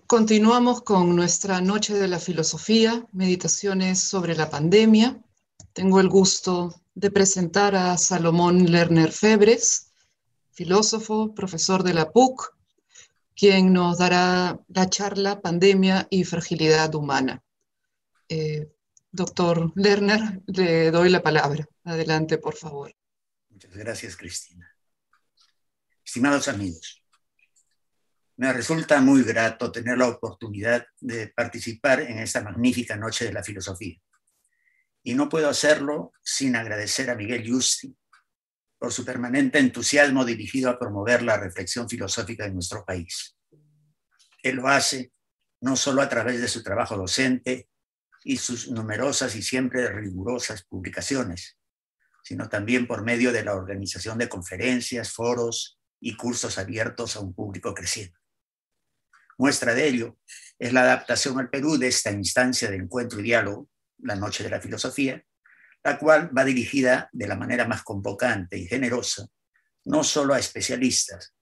Continuamos con nuestra Noche de la Filosofía, meditaciones sobre la pandemia. Tengo el gusto de presentar a Salomón Lerner Febres, filósofo, profesor de la PUC, quien nos dará la charla Pandemia y Fragilidad Humana. Doctor Lerner, le doy la palabra. Adelante, por favor. Muchas gracias, Cristina. Estimados amigos, me resulta muy grato tener la oportunidad de participar en esta magnífica Noche de la Filosofía. Y no puedo hacerlo sin agradecer a Miguel Yusti por su permanente entusiasmo dirigido a promover la reflexión filosófica en nuestro país. Él lo hace no solo a través de su trabajo docente y sus numerosas y siempre rigurosas publicaciones, sino también por medio de la organización de conferencias, foros y cursos abiertos a un público creciente. Muestra de ello es la adaptación al Perú de esta instancia de encuentro y diálogo, la Noche de la Filosofía, la cual va dirigida de la manera más convocante y generosa, no solo a especialistas,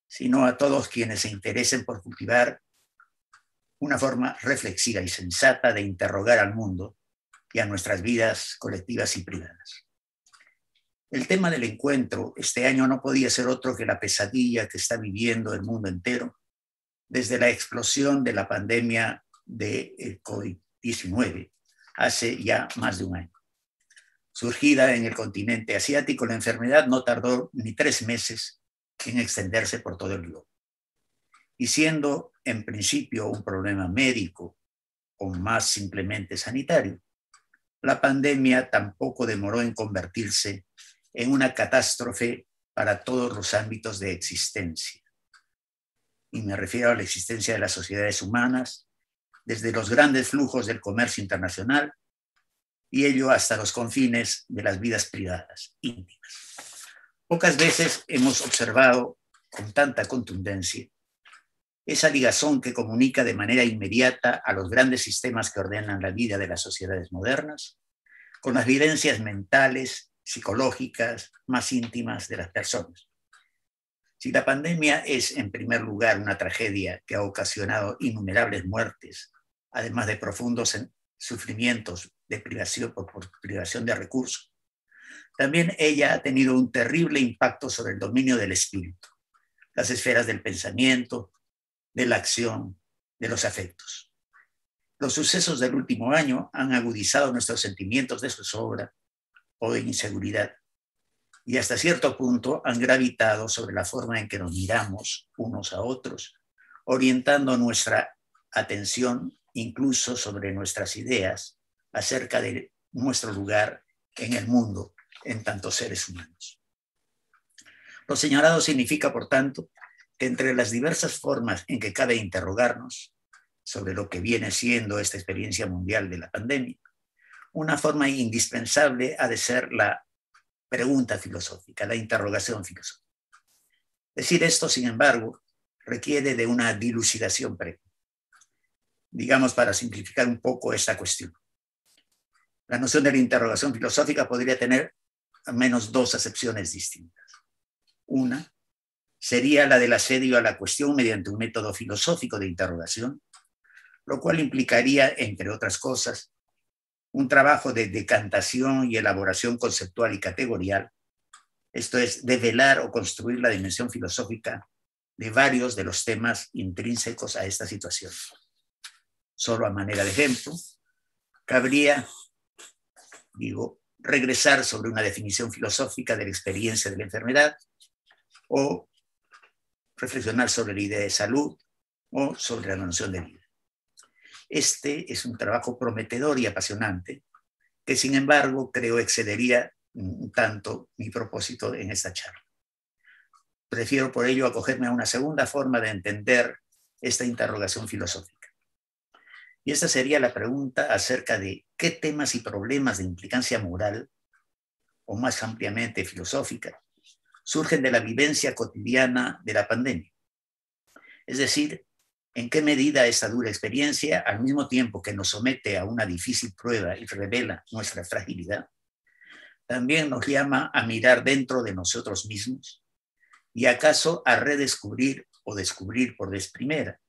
sino a todos quienes se interesen por cultivar una forma reflexiva y sensata de interrogar al mundo y a nuestras vidas colectivas y privadas. El tema del encuentro este año no podía ser otro que la pesadilla que está viviendo el mundo entero desde la explosión de la pandemia de COVID-19 hace ya más de un año. Surgida en el continente asiático, la enfermedad no tardó ni 3 meses en extenderse por todo el globo. Y siendo en principio un problema médico o más simplemente sanitario, la pandemia tampoco demoró en convertirse en una catástrofe para todos los ámbitos de existencia. Y me refiero a la existencia de las sociedades humanas, desde los grandes flujos del comercio internacional y ello hasta los confines de las vidas privadas, íntimas. Pocas veces hemos observado con tanta contundencia esa ligazón que comunica de manera inmediata a los grandes sistemas que ordenan la vida de las sociedades modernas, con las vivencias mentales, psicológicas, más íntimas de las personas. Si la pandemia es, en primer lugar, una tragedia que ha ocasionado innumerables muertes, además de profundos sufrimientos de privación por privación de recursos, también ella ha tenido un terrible impacto sobre el dominio del espíritu, las esferas del pensamiento, de la acción, de los afectos. Los sucesos del último año han agudizado nuestros sentimientos de zozobra o de inseguridad y hasta cierto punto han gravitado sobre la forma en que nos miramos unos a otros, orientando nuestra atención incluso sobre nuestras ideas acerca de nuestro lugar en el mundo en tantos seres humanos. Lo señalado significa, por tanto, que entre las diversas formas en que cabe interrogarnos sobre lo que viene siendo esta experiencia mundial de la pandemia, una forma indispensable ha de ser la pregunta filosófica, la interrogación filosófica. Decir esto, sin embargo, requiere de una dilucidación previa. Digamos, para simplificar un poco esta cuestión. La noción de la interrogación filosófica podría tener al menos 2 acepciones distintas. Una sería la del asedio a la cuestión mediante un método filosófico de interrogación, lo cual implicaría, entre otras cosas, un trabajo de decantación y elaboración conceptual y categorial, esto es, develar o construir la dimensión filosófica de varios de los temas intrínsecos a esta situación. Solo a manera de ejemplo, cabría, regresar sobre una definición filosófica de la experiencia de la enfermedad o reflexionar sobre la idea de salud o sobre la noción de vida. Este es un trabajo prometedor y apasionante que, sin embargo, creo excedería tanto mi propósito en esta charla. Prefiero por ello acogerme a una segunda forma de entender esta interrogación filosófica. Y esta sería la pregunta acerca de qué temas y problemas de implicancia moral, o más ampliamente filosófica, surgen de la vivencia cotidiana de la pandemia. Es decir, en qué medida esta dura experiencia, al mismo tiempo que nos somete a una difícil prueba y revela nuestra fragilidad, también nos llama a mirar dentro de nosotros mismos y acaso a redescubrir o descubrir por vez primera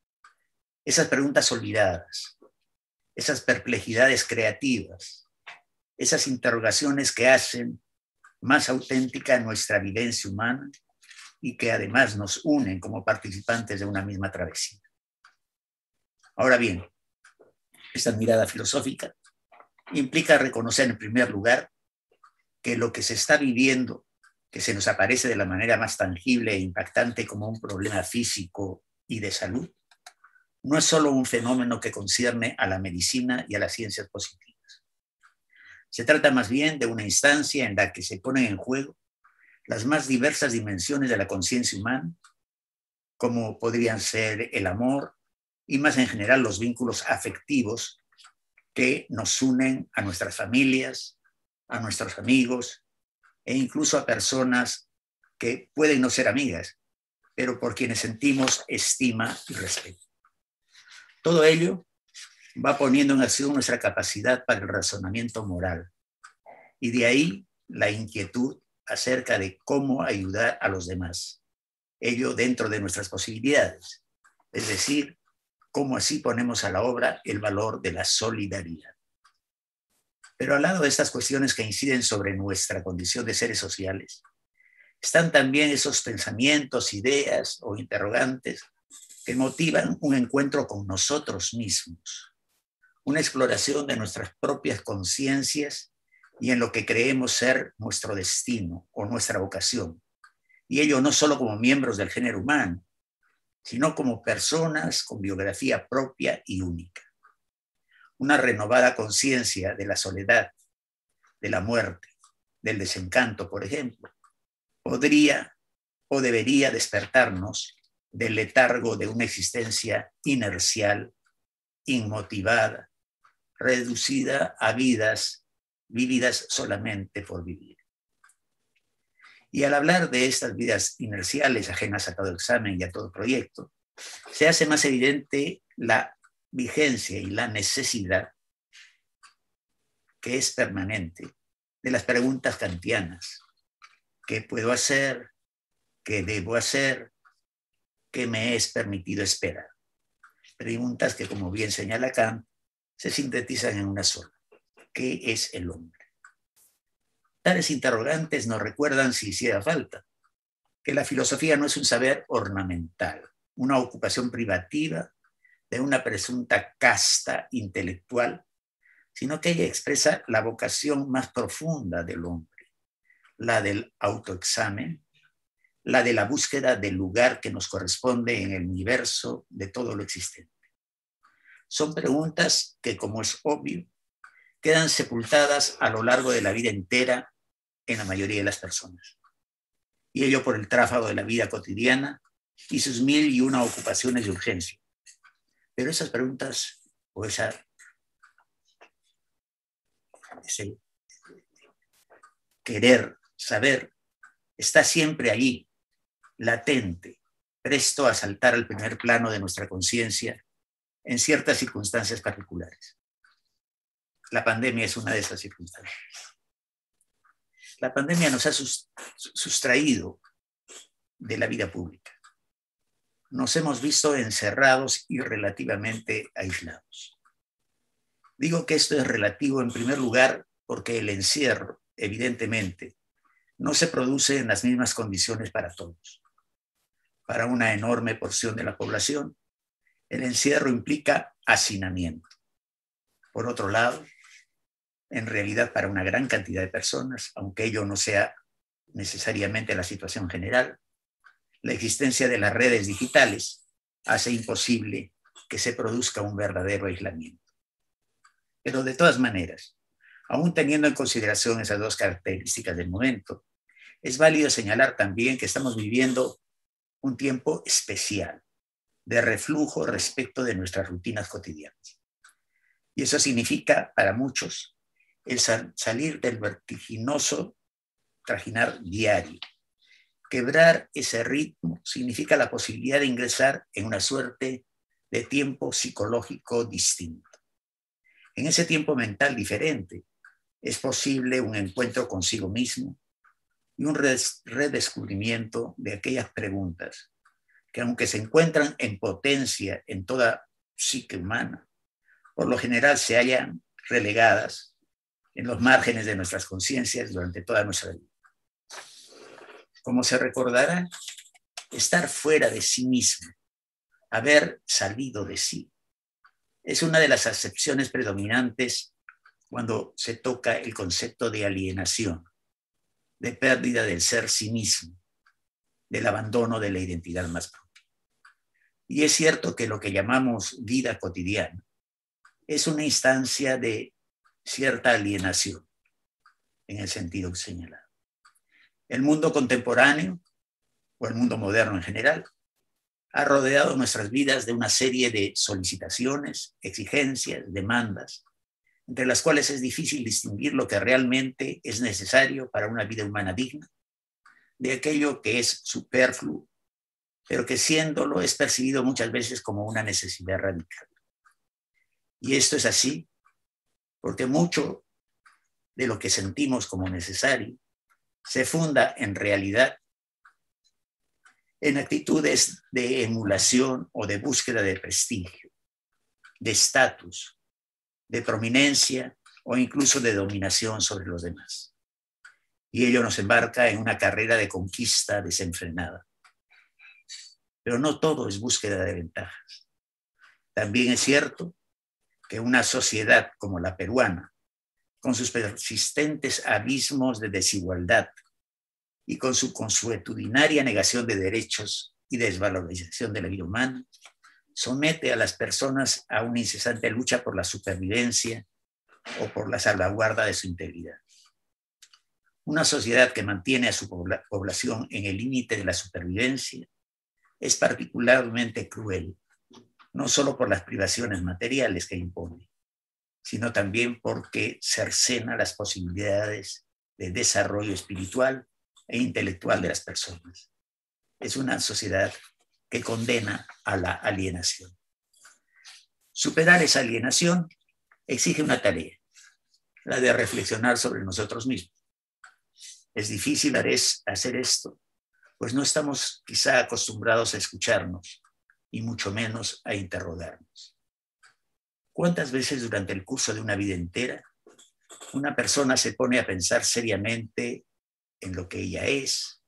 esas preguntas olvidadas, esas perplejidades creativas, esas interrogaciones que hacen más auténtica nuestra vivencia humana y que además nos unen como participantes de una misma travesía. Ahora bien, esta mirada filosófica implica reconocer en primer lugar que lo que se está viviendo, que se nos aparece de la manera más tangible e impactante como un problema físico y de salud, no es solo un fenómeno que concierne a la medicina y a las ciencias positivas. Se trata más bien de una instancia en la que se ponen en juego las más diversas dimensiones de la conciencia humana, como podrían ser el amor y más en general los vínculos afectivos que nos unen a nuestras familias, a nuestros amigos e incluso a personas que pueden no ser amigas, pero por quienes sentimos estima y respeto. Todo ello va poniendo en acción nuestra capacidad para el razonamiento moral y de ahí la inquietud acerca de cómo ayudar a los demás, ello dentro de nuestras posibilidades, es decir, cómo así ponemos a la obra el valor de la solidaridad. Pero al lado de estas cuestiones que inciden sobre nuestra condición de seres sociales, están también esos pensamientos, ideas o interrogantes que motivan un encuentro con nosotros mismos, una exploración de nuestras propias conciencias y en lo que creemos ser nuestro destino o nuestra vocación. Y ello no solo como miembros del género humano, sino como personas con biografía propia y única. Una renovada conciencia de la soledad, de la muerte, del desencanto, por ejemplo, podría o debería despertarnos del letargo de una existencia inercial, inmotivada, reducida a vidas vividas solamente por vivir. Y al hablar de estas vidas inerciales, ajenas a todo examen y a todo proyecto, se hace más evidente la vigencia y la necesidad que es permanente de las preguntas kantianas. ¿Qué puedo hacer? ¿Qué debo hacer? ¿Qué me es permitido esperar? Preguntas que, como bien señala Kant, se sintetizan en una sola. ¿Qué es el hombre? Tales interrogantes nos recuerdan, si hiciera falta, que la filosofía no es un saber ornamental, una ocupación privativa de una presunta casta intelectual, sino que ella expresa la vocación más profunda del hombre, la del autoexamen, la de la búsqueda del lugar que nos corresponde en el universo de todo lo existente. Son preguntas que, como es obvio, quedan sepultadas a lo largo de la vida entera en la mayoría de las personas. Y ello por el tráfago de la vida cotidiana y sus mil y una ocupaciones de urgencia. Pero esas preguntas o ese querer saber está siempre allí, latente, presto a saltar al primer plano de nuestra conciencia en ciertas circunstancias particulares. La pandemia es una de esas circunstancias. La pandemia nos ha sustraído de la vida pública. Nos hemos visto encerrados y relativamente aislados. Digo que esto es relativo en primer lugar porque el encierro, evidentemente, no se produce en las mismas condiciones para todos. Para una enorme porción de la población, el encierro implica hacinamiento. Por otro lado, en realidad para una gran cantidad de personas, aunque ello no sea necesariamente la situación general, la existencia de las redes digitales hace imposible que se produzca un verdadero aislamiento. Pero de todas maneras, aún teniendo en consideración esas dos características del momento, es válido señalar también que estamos viviendo un tiempo especial de reflujo respecto de nuestras rutinas cotidianas. Y eso significa para muchos el salir del vertiginoso trajinar diario. Quebrar ese ritmo significa la posibilidad de ingresar en una suerte de tiempo psicológico distinto. En ese tiempo mental diferente es posible un encuentro consigo mismo y un redescubrimiento de aquellas preguntas que, aunque se encuentran en potencia en toda psique humana, por lo general se hallan relegadas en los márgenes de nuestras conciencias durante toda nuestra vida. Como se recordará, estar fuera de sí mismo, haber salido de sí, es una de las acepciones predominantes cuando se toca el concepto de alienación, de pérdida del ser sí mismo, del abandono de la identidad más propia. Y es cierto que lo que llamamos vida cotidiana es una instancia de cierta alienación, en el sentido señalado. El mundo contemporáneo, o el mundo moderno en general, ha rodeado nuestras vidas de una serie de solicitaciones, exigencias, demandas, entre las cuales es difícil distinguir lo que realmente es necesario para una vida humana digna, de aquello que es superfluo, pero que siéndolo es percibido muchas veces como una necesidad radical. Y esto es así porque mucho de lo que sentimos como necesario se funda en realidad en actitudes de emulación o de búsqueda de prestigio, de estatus, de prominencia o incluso de dominación sobre los demás. Y ello nos embarca en una carrera de conquista desenfrenada. Pero no todo es búsqueda de ventajas. También es cierto que una sociedad como la peruana, con sus persistentes abismos de desigualdad y con su consuetudinaria negación de derechos y desvalorización de la vida humana, somete a las personas a una incesante lucha por la supervivencia o por la salvaguarda de su integridad. Una sociedad que mantiene a su población en el límite de la supervivencia es particularmente cruel, no solo por las privaciones materiales que impone, sino también porque cercena las posibilidades de desarrollo espiritual e intelectual de las personas. Es una sociedad que condena a la alienación. Superar esa alienación exige una tarea, la de reflexionar sobre nosotros mismos. Es difícil hacer esto, pues no estamos quizá acostumbrados a escucharnos y mucho menos a interrogarnos. ¿Cuántas veces durante el curso de una vida entera una persona se pone a pensar seriamente en lo que ella es,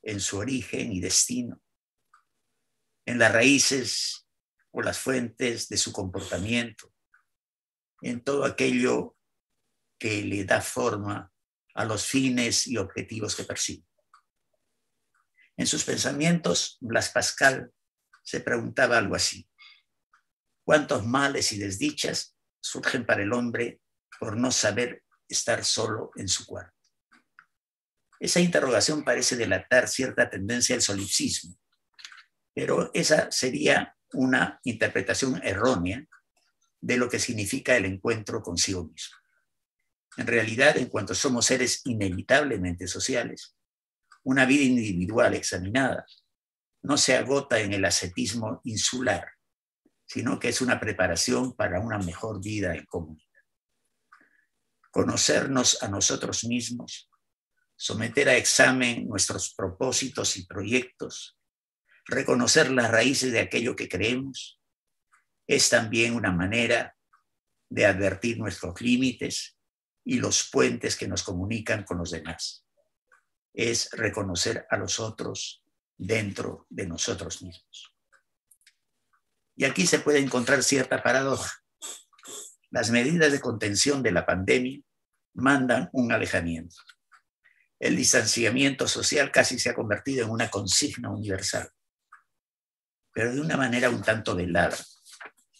en su origen y destino, en las raíces o las fuentes de su comportamiento, en todo aquello que le da forma a los fines y objetivos que persigue? En sus pensamientos, Blas Pascal se preguntaba algo así: ¿cuántos males y desdichas surgen para el hombre por no saber estar solo en su cuarto? Esa interrogación parece delatar cierta tendencia al solipsismo, pero esa sería una interpretación errónea de lo que significa el encuentro consigo mismo. En realidad, en cuanto somos seres inevitablemente sociales, una vida individual examinada no se agota en el ascetismo insular, sino que es una preparación para una mejor vida en comunidad. Conocernos a nosotros mismos, someter a examen nuestros propósitos y proyectos, reconocer las raíces de aquello que creemos, es también una manera de advertir nuestros límites y los puentes que nos comunican con los demás. Es reconocer a los otros dentro de nosotros mismos. Y aquí se puede encontrar cierta paradoja. Las medidas de contención de la pandemia mandan un alejamiento. El distanciamiento social casi se ha convertido en una consigna universal, pero de una manera un tanto velada.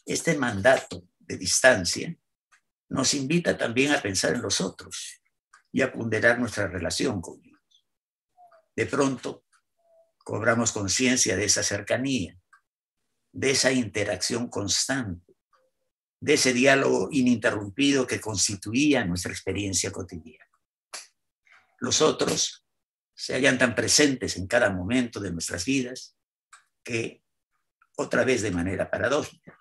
Este mandato de distancia nos invita también a pensar en los otros y a ponderar nuestra relación con ellos. De pronto, cobramos conciencia de esa cercanía, de esa interacción constante, de ese diálogo ininterrumpido que constituía nuestra experiencia cotidiana. Los otros se hallan tan presentes en cada momento de nuestras vidas que, otra vez de manera paradójica,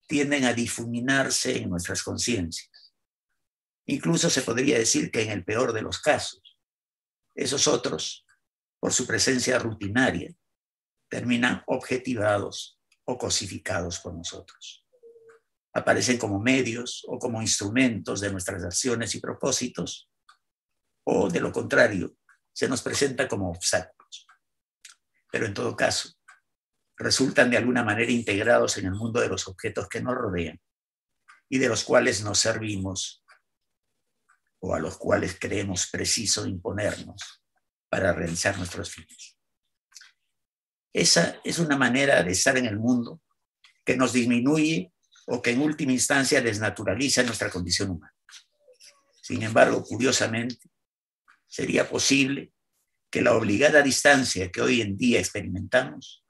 tienden a difuminarse en nuestras conciencias. Incluso se podría decir que en el peor de los casos, esos otros, por su presencia rutinaria, terminan objetivados o cosificados por nosotros. Aparecen como medios o como instrumentos de nuestras acciones y propósitos, o de lo contrario, se nos presenta como obstáculos. Pero en todo caso, resultan de alguna manera integrados en el mundo de los objetos que nos rodean y de los cuales nos servimos o a los cuales creemos preciso imponernos para realizar nuestros fines. Esa es una manera de estar en el mundo que nos disminuye o que en última instancia desnaturaliza nuestra condición humana. Sin embargo, curiosamente, sería posible que la obligada distancia que hoy en día experimentamos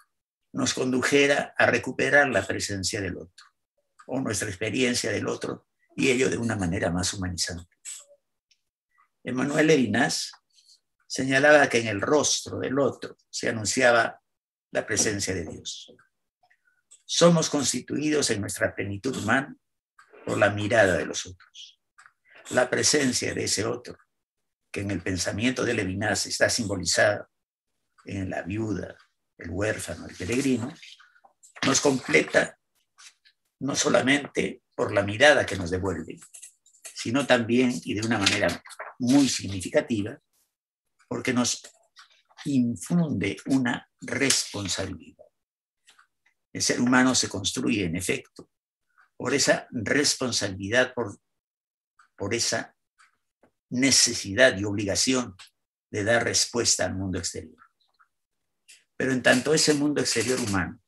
nos condujera a recuperar la presencia del otro o nuestra experiencia del otro, y ello de una manera más humanizante. Emmanuel Levinas señalaba que en el rostro del otro se anunciaba la presencia de Dios. Somos constituidos en nuestra plenitud humana por la mirada de los otros. La presencia de ese otro, que en el pensamiento de Levinas está simbolizada en la viuda, el huérfano, el peregrino, nos completa no solamente por la mirada que nos devuelve, sino también, y de una manera muy significativa, porque nos infunde una responsabilidad. El ser humano se construye, en efecto, por esa responsabilidad, por esa necesidad y obligación de dar respuesta al mundo exterior. Pero en tanto ese mundo exterior humano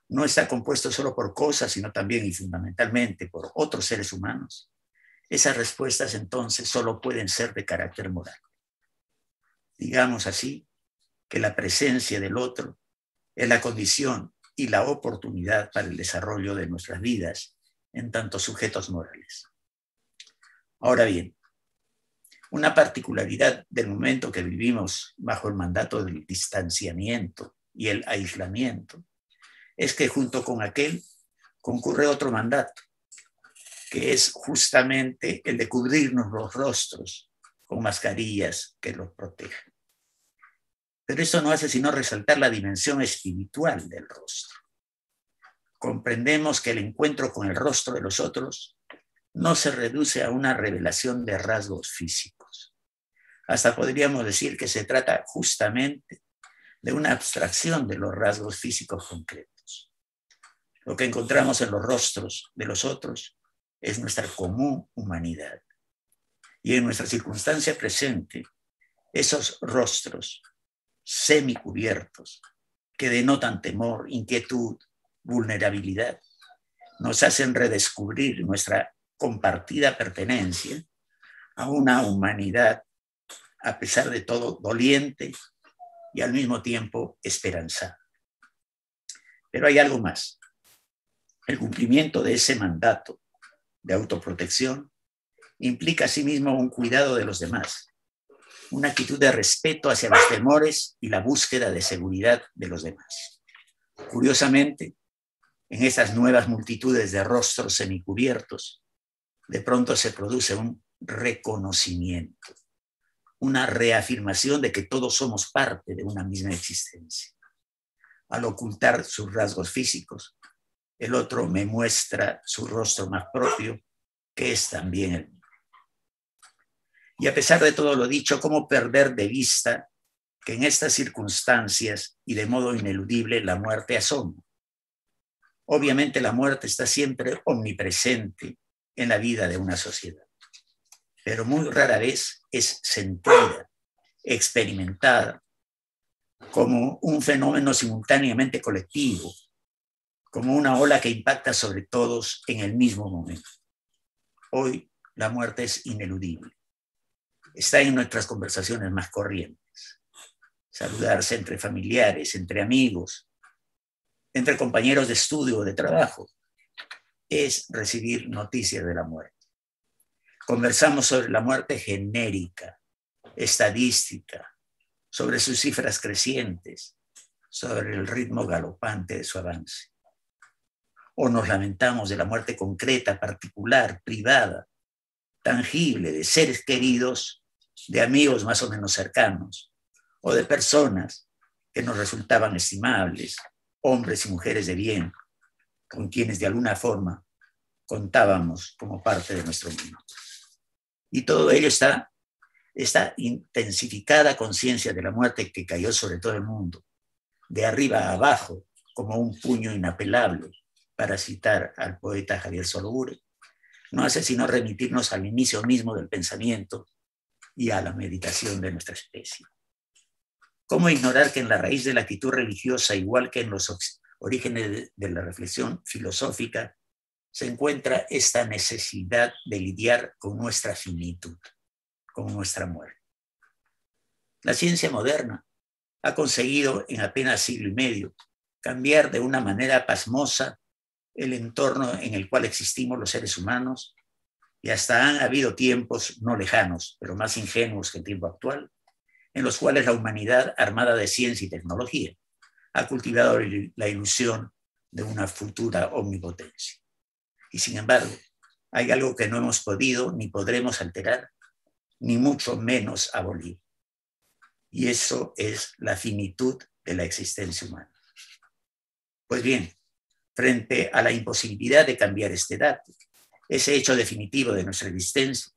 no está compuesto solo por cosas, sino también y fundamentalmente por otros seres humanos, esas respuestas entonces solo pueden ser de carácter moral. Digamos así que la presencia del otro es la condición y la oportunidad para el desarrollo de nuestras vidas en tanto sujetos morales. Ahora bien, una particularidad del momento que vivimos bajo el mandato del distanciamiento y el aislamiento es que junto con aquel concurre otro mandato, que es justamente el de cubrirnos los rostros con mascarillas que los protejan. Pero eso no hace sino resaltar la dimensión espiritual del rostro. Comprendemos que el encuentro con el rostro de los otros no se reduce a una revelación de rasgos físicos. Hasta podríamos decir que se trata justamente de una abstracción de los rasgos físicos concretos. Lo que encontramos en los rostros de los otros es nuestra común humanidad. Y en nuestra circunstancia presente, esos rostros semicubiertos que denotan temor, inquietud, vulnerabilidad, nos hacen redescubrir nuestra compartida pertenencia a una humanidad, a pesar de todo, doliente y al mismo tiempo esperanzada. Pero hay algo más. El cumplimiento de ese mandato de autoprotección implica asimismo un cuidado de los demás, una actitud de respeto hacia los temores y la búsqueda de seguridad de los demás. Curiosamente, en estas nuevas multitudes de rostros semicubiertos, de pronto se produce un reconocimiento, una reafirmación de que todos somos parte de una misma existencia. Al ocultar sus rasgos físicos, el otro me muestra su rostro más propio, que es también el mío. Y a pesar de todo lo dicho, ¿cómo perder de vista que en estas circunstancias y de modo ineludible la muerte asoma? Obviamente la muerte está siempre omnipresente en la vida de una sociedad, pero muy rara vez es sentida, experimentada como un fenómeno simultáneamente colectivo, como una ola que impacta sobre todos en el mismo momento. Hoy la muerte es ineludible. Está en nuestras conversaciones más corrientes. Saludarse entre familiares, entre amigos, entre compañeros de estudio o de trabajo, es recibir noticias de la muerte. Conversamos sobre la muerte genérica, estadística, sobre sus cifras crecientes, sobre el ritmo galopante de su avance. O nos lamentamos de la muerte concreta, particular, privada, tangible, de seres queridos, de amigos más o menos cercanos, o de personas que nos resultaban estimables, hombres y mujeres de bien, con quienes de alguna forma contábamos como parte de nuestro mundo. Y todo ello está esta intensificada conciencia de la muerte que cayó sobre todo el mundo, de arriba a abajo, como un puño inapelable, para citar al poeta Javier Solórzano, no hace sino remitirnos al inicio mismo del pensamiento y a la meditación de nuestra especie. ¿Cómo ignorar que en la raíz de la actitud religiosa, igual que en los orígenes de la reflexión filosófica, se encuentra esta necesidad de lidiar con nuestra finitud, con nuestra muerte? La ciencia moderna ha conseguido en apenas siglo y medio cambiar de una manera pasmosa el entorno en el cual existimos los seres humanos, y hasta han habido tiempos no lejanos, pero más ingenuos que el tiempo actual, en los cuales la humanidad, armada de ciencia y tecnología, ha cultivado la ilusión de una futura omnipotencia. Y sin embargo, hay algo que no hemos podido ni podremos alterar, ni mucho menos abolir. Y eso es la finitud de la existencia humana. Pues bien, frente a la imposibilidad de cambiar este dato, ese hecho definitivo de nuestra existencia,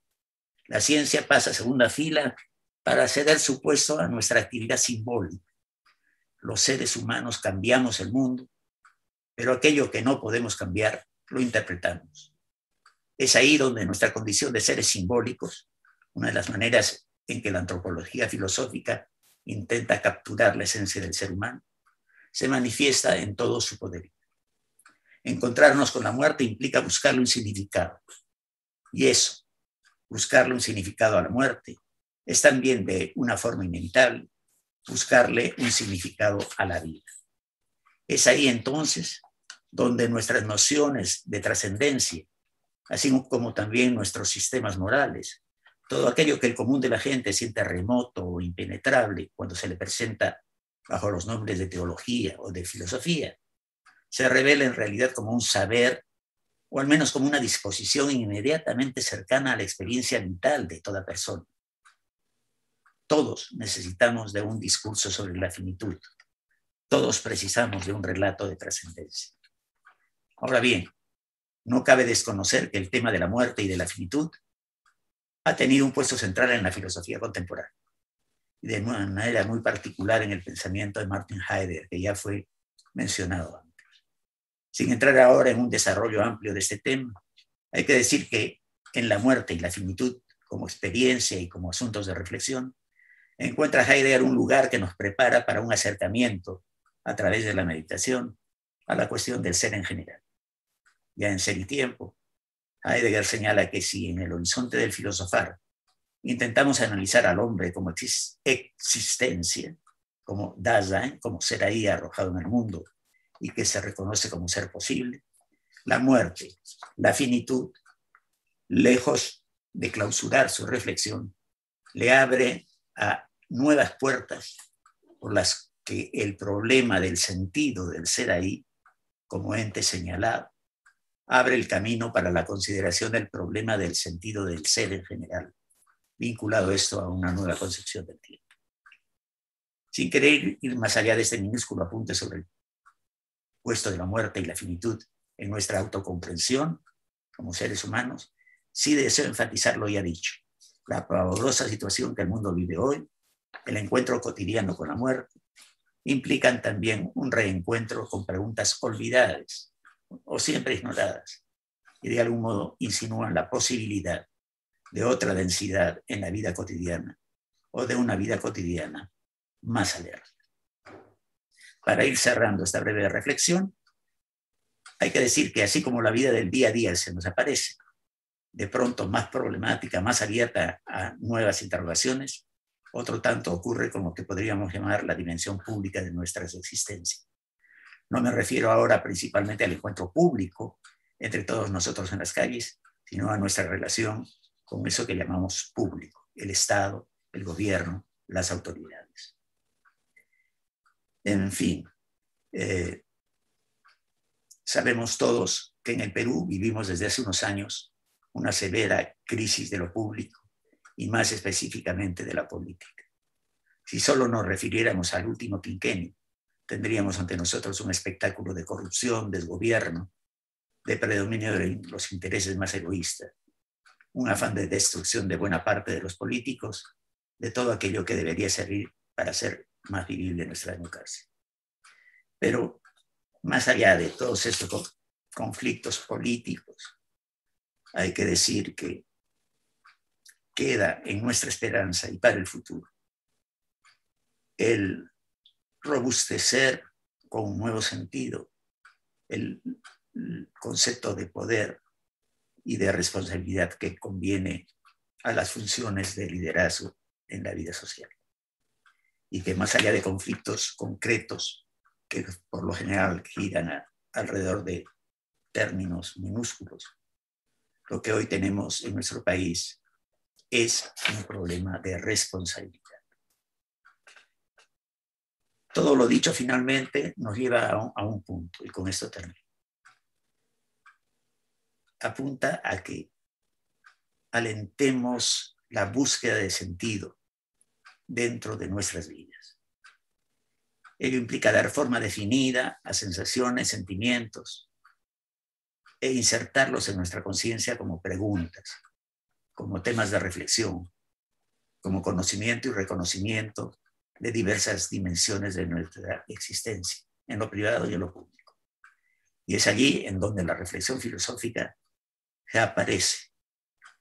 la ciencia pasa a segunda fila para ceder su puesto a nuestra actividad simbólica. Los seres humanos cambiamos el mundo, pero aquello que no podemos cambiar lo interpretamos. Es ahí donde nuestra condición de seres simbólicos, una de las maneras en que la antropología filosófica intenta capturar la esencia del ser humano, se manifiesta en todo su poder. Encontrarnos con la muerte implica buscarle un significado. Y eso, buscarle un significado a la muerte, es también de una forma inevitable buscarle un significado a la vida. Es ahí entonces donde nuestras nociones de trascendencia, así como también nuestros sistemas morales, todo aquello que el común de la gente siente remoto o impenetrable cuando se le presenta bajo los nombres de teología o de filosofía, se revela en realidad como un saber, o al menos como una disposición inmediatamente cercana a la experiencia vital de toda persona. Todos necesitamos de un discurso sobre la finitud. Todos precisamos de un relato de trascendencia. Ahora bien, no cabe desconocer que el tema de la muerte y de la finitud ha tenido un puesto central en la filosofía contemporánea, y de una manera muy particular en el pensamiento de Martin Heidegger, que ya fue mencionado antes. Sin entrar ahora en un desarrollo amplio de este tema, hay que decir que en la muerte y la finitud, como experiencia y como asuntos de reflexión, encuentra Heidegger un lugar que nos prepara para un acercamiento a través de la meditación a la cuestión del ser en general. Ya en Ser y Tiempo, Heidegger señala que si en el horizonte del filosofar intentamos analizar al hombre como existencia, como Dasein, como ser ahí arrojado en el mundo y que se reconoce como ser posible, la muerte, la finitud, lejos de clausurar su reflexión, le abre a nuevas puertas por las que el problema del sentido del ser ahí, como ente señalado, abre el camino para la consideración del problema del sentido del ser en general, vinculado esto a una nueva concepción del tiempo. Sin querer ir más allá de este minúsculo apunte sobre el puesto de la muerte y la finitud en nuestra autocomprensión como seres humanos, sí deseo enfatizar lo ya dicho, la pavorosa situación que el mundo vive hoy, el encuentro cotidiano con la muerte, implican también un reencuentro con preguntas olvidadas o siempre ignoradas, y de algún modo insinúan la posibilidad de otra densidad en la vida cotidiana o de una vida cotidiana más alerta. Para ir cerrando esta breve reflexión, hay que decir que así como la vida del día a día se nos aparece, de pronto más problemática, más abierta a nuevas interrogaciones, otro tanto ocurre con lo que podríamos llamar la dimensión pública de nuestras existencias. No me refiero ahora principalmente al encuentro público entre todos nosotros en las calles, sino a nuestra relación con eso que llamamos público, el Estado, el gobierno, las autoridades. En fin, sabemos todos que en el Perú vivimos desde hace unos años una severa crisis de lo público y más específicamente de la política. Si solo nos refiriéramos al último quinquenio, tendríamos ante nosotros un espectáculo de corrupción, desgobierno, de predominio de los intereses más egoístas, un afán de destrucción de buena parte de los políticos, de todo aquello que debería servir para hacer más vivible nuestra democracia. Pero más allá de todos estos conflictos políticos, hay que decir que queda en nuestra esperanza y para el futuro el robustecer con un nuevo sentido el concepto de poder y de responsabilidad que conviene a las funciones de liderazgo en la vida social. Y que más allá de conflictos concretos que por lo general giran alrededor de términos minúsculos, lo que hoy tenemos en nuestro país es un problema de responsabilidad. Todo lo dicho finalmente nos lleva a un punto, y con esto termino. Apunta a que alentemos la búsqueda de sentido dentro de nuestras vidas. Ello implica dar forma definida a sensaciones, sentimientos, e insertarlos en nuestra conciencia como preguntas, como temas de reflexión, como conocimiento y reconocimiento de diversas dimensiones de nuestra existencia, en lo privado y en lo público. Y es allí en donde la reflexión filosófica se aparece,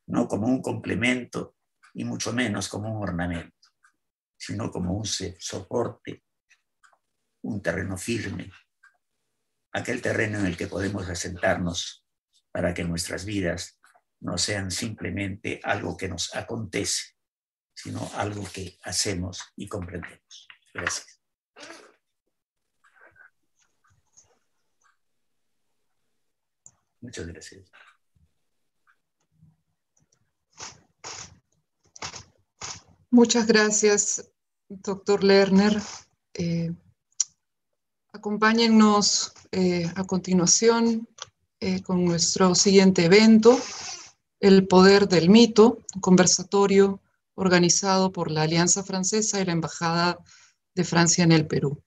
no como un complemento y mucho menos como un ornamento, sino como un soporte, un terreno firme, aquel terreno en el que podemos asentarnos para que nuestras vidas no sean simplemente algo que nos acontece, sino algo que hacemos y comprendemos. Gracias. Muchas gracias. Muchas gracias, doctor Lerner. Acompáñennos a continuación con nuestro siguiente evento, El Poder del Mito, un conversatorio organizado por la Alianza Francesa y la Embajada de Francia en el Perú.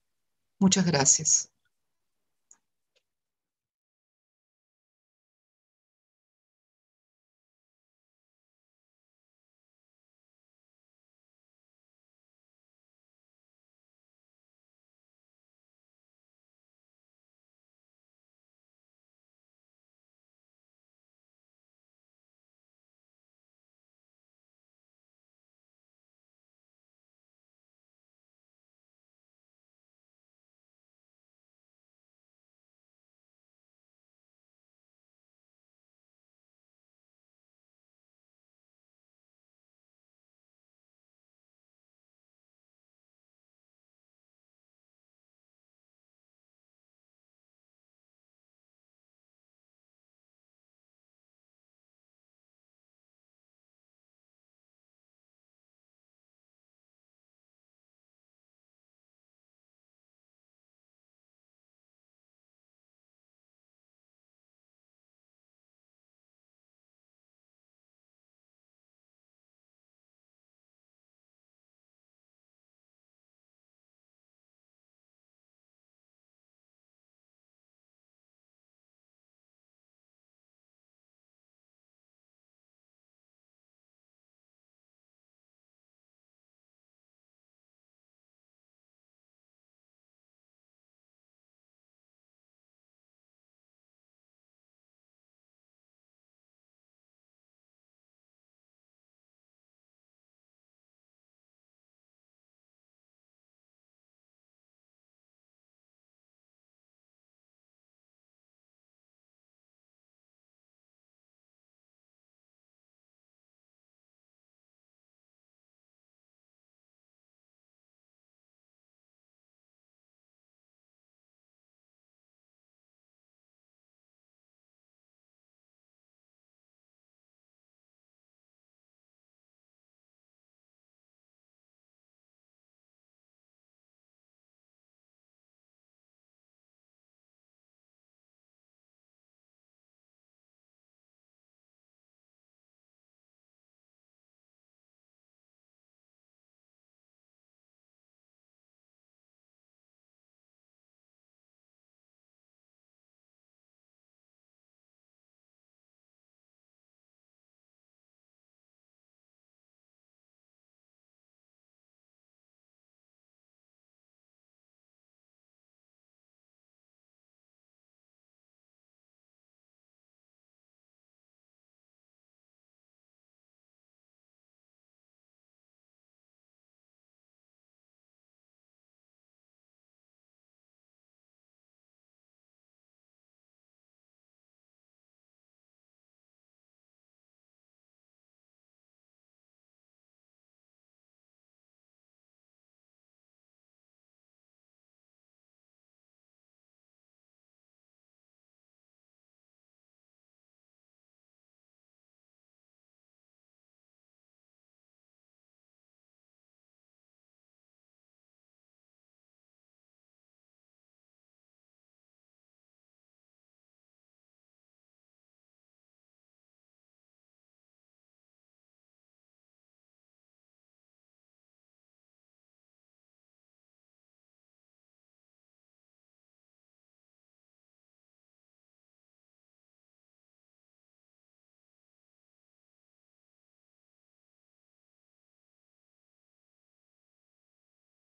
Muchas gracias.